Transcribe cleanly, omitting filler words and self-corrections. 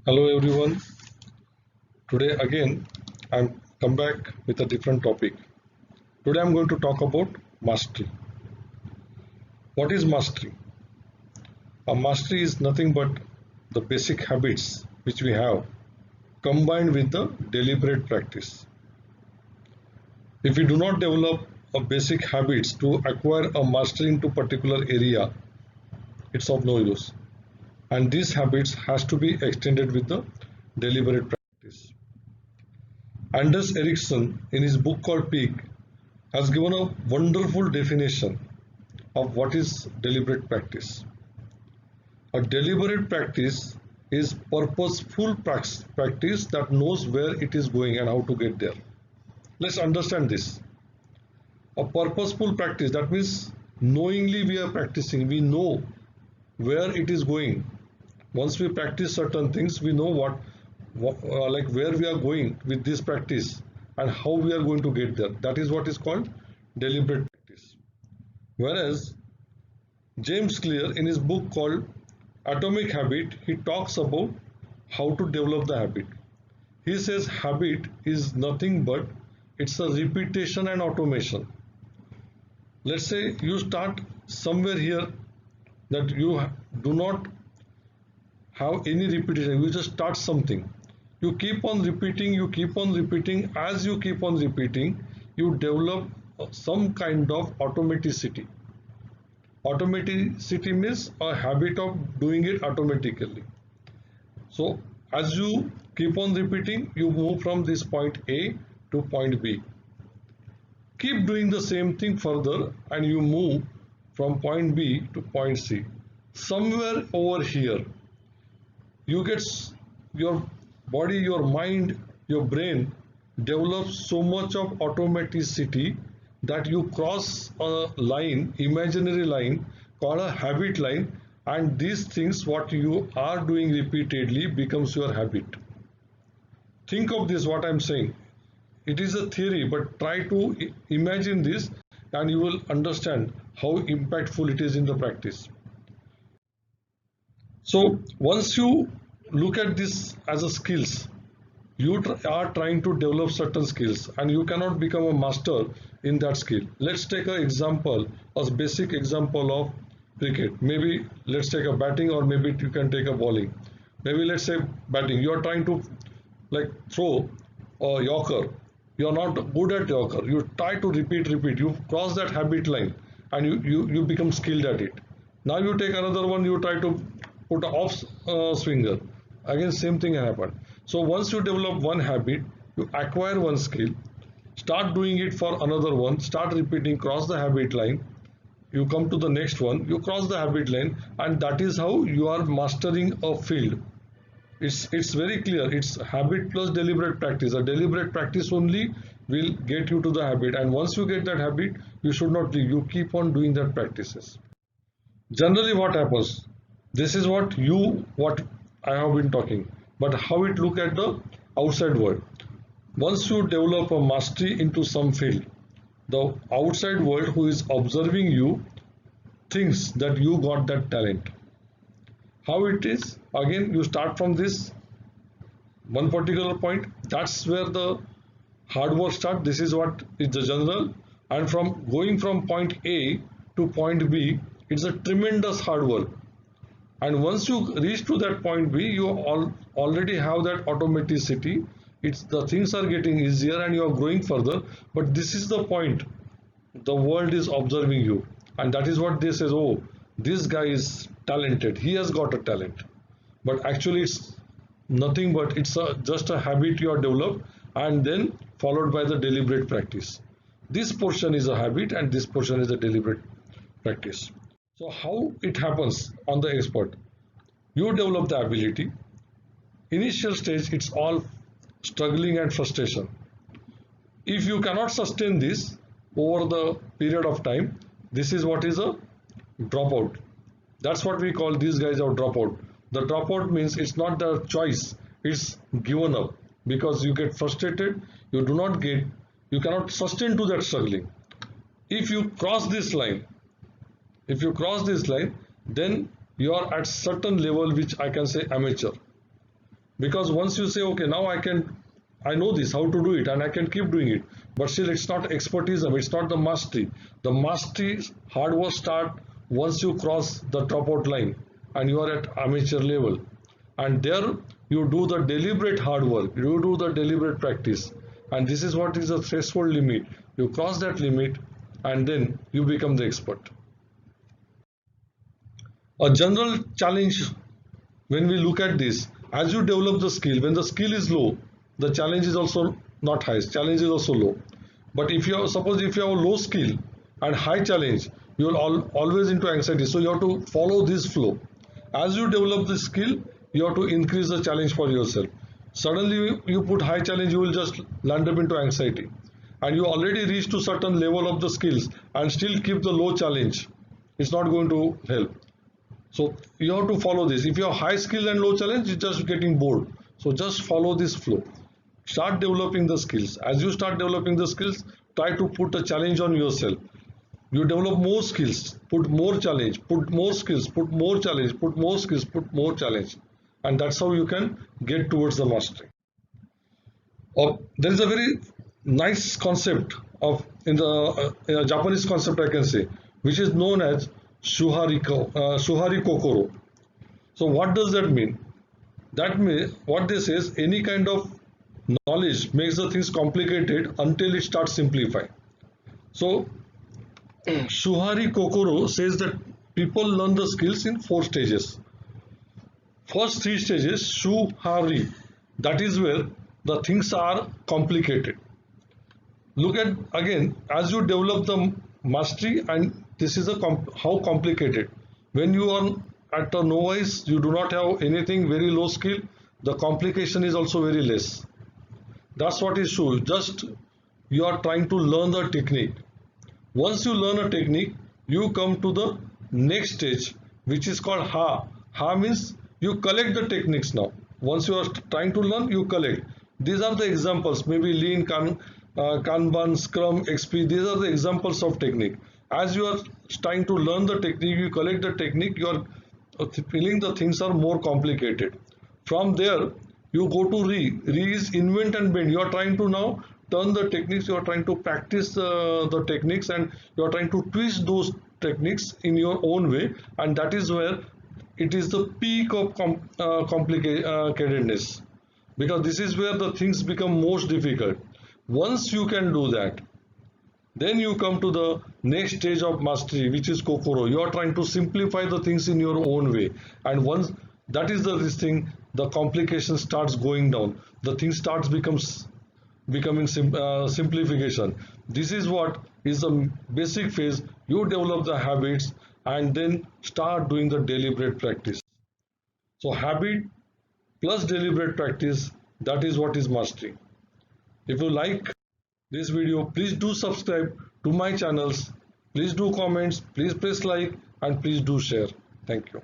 Hello everyone. Today again I'm come back with a different topic. Today I'm going to talk about mastery. What is mastery? A mastery is nothing but the basic habits which we have combined with the deliberate practice. If we do not develop a basic habits to acquire a mastery into particular area, it's of no use. And these habits has to be extended with the deliberate practice. Anders Ericsson in his book called Peak has given a wonderful definition of what is deliberate practice. A deliberate practice is purposeful practice that knows where it is going and how to get there. Let's understand this. A purposeful practice, that means knowingly we are practicing, we know where it is going. Once we practice certain things, we know like where we are going with this practice and how we are going to get there. That is what is called deliberate practice. Whereas James Clear in his book called Atomic Habit, he talks about how to develop the habit. He says habit is nothing but it's a repetition and automation. Let's say you start somewhere here that you do not have any repetition, you just start something. You keep on repeating, you keep on repeating. As you keep on repeating, you develop some kind of automaticity. Automaticity means a habit of doing it automatically. So as you keep on repeating, you move from this point A to point B. Keep doing the same thing further and you move from point B to point C. Somewhere over here, you get your body, your mind, your brain develops so much of automaticity that you cross a line, imaginary line called a habit line, and these things what you are doing repeatedly becomes your habit. Think of this, what I'm saying. It is a theory, but try to imagine this and you will understand how impactful it is in the practice. So once you look at this as a skills, you are trying to develop certain skills and you cannot become a master in that skill. Let's take an example, a basic example of cricket. Maybe let's take a batting, or maybe you can take a bowling. Maybe let's say batting, you are trying to like throw a yorker. You are not good at yorker. You try to repeat. You cross that habit line and you become skilled at it. Now you take another one, you try to put an off swinger. Again, same thing happened. So once you develop one habit, you acquire one skill, start doing it for another one, start repeating, cross the habit line, you come to the next one, you cross the habit line, and that is how you are mastering a field. It's very clear. It's habit plus deliberate practice. A deliberate practice only will get you to the habit, and once you get that habit, you should not leave. You keep on doing that practices. Generally what happens, this is what I have been talking, but how it look at the outside world. Once you develop a mastery into some field, the outside world who is observing you thinks that you got that talent. How it is, again you start from this one particular point, that's where the hard work start. This is what is the general, and from going from point A to point B, it's a tremendous hard work. And once you reach to that point B, you already have that automaticity. It's the things are getting easier and you are growing further. But this is the point, the world is observing you, and that is what they say, oh, this guy is talented, he has got a talent. But actually it's nothing but it's just a habit you are developed, and then followed by the deliberate practice. This portion is a habit and this portion is a deliberate practice. So how it happens on the expert? You develop the ability. Initial stage, it's all struggling and frustration. If you cannot sustain this over the period of time, this is what is a dropout. That's what we call these guys are dropout. The dropout means it's not the choice, it's given up because you get frustrated, you cannot sustain to that struggling. If you cross this line, if you cross this line, then you are at certain level which I can say amateur. Because once you say, okay, now I know this how to do it and I can keep doing it, but still it's not expertism, it's not the mastery. The mastery hard work start once you cross the dropout line and you are at amateur level, and there you do the deliberate hard work, you do the deliberate practice, and this is what is the threshold limit. You cross that limit and then you become the expert. A general challenge when we look at this, as you develop the skill, when the skill is low, the challenge is also not high, challenge is also low. But if you have, suppose if you have a low skill and high challenge, you will always into anxiety. So you have to follow this flow. As you develop the skill, you have to increase the challenge for yourself. Suddenly you put high challenge, you will just land up into anxiety, and you already reach to certain level of the skills and still keep the low challenge, it's not going to help. So you have to follow this. If you have high skill and low challenge, you're just getting bored. So just follow this flow. Start developing the skills. As you start developing the skills, try to put a challenge on yourself. You develop more skills, put more challenge, put more skills, put more challenge, put more skills, put more challenge. And that's how you can get towards the mastery. There is a very nice concept of in the Japanese concept I can say, which is known as Shuhari Kokoro. So what does that mean? That means what this is, any kind of knowledge makes the things complicated until it starts simplifying. So Shuhari Kokoro says that people learn the skills in 4 stages. First 3 stages, Shuhari, that is where the things are complicated. Look at again, as you develop the mastery, and this is how complicated. When you are at a novice, you do not have anything, very low skill, the complication is also very less. That's what is true. Just you are trying to learn the technique. Once you learn a technique, you come to the next stage, which is called Ha. Ha means you collect the techniques now. Once you are trying to learn, you collect. These are the examples, maybe Lean, Kanban, Scrum, XP. These are the examples of technique. As you are trying to learn the technique, you collect the technique, you are feeling the things are more complicated. From there, you go to Re. Re is invent and bend. You are trying to now turn the techniques, you are trying to practice the techniques, and you are trying to twist those techniques in your own way, and that is where it is the peak of complicatedness, because this is where the things become most difficult. Once you can do that, then you come to the next stage of mastery, which is Kokoro. You are trying to simplify the things in your own way, and once that is this thing, the complication starts going down, the thing starts becoming simplification. This is what is the basic phase. You develop the habits and then start doing the deliberate practice. So habit plus deliberate practice, that is what is mastery. If you like this video, please do subscribe to my channels, please do comments, please press like, and please do share. Thank you.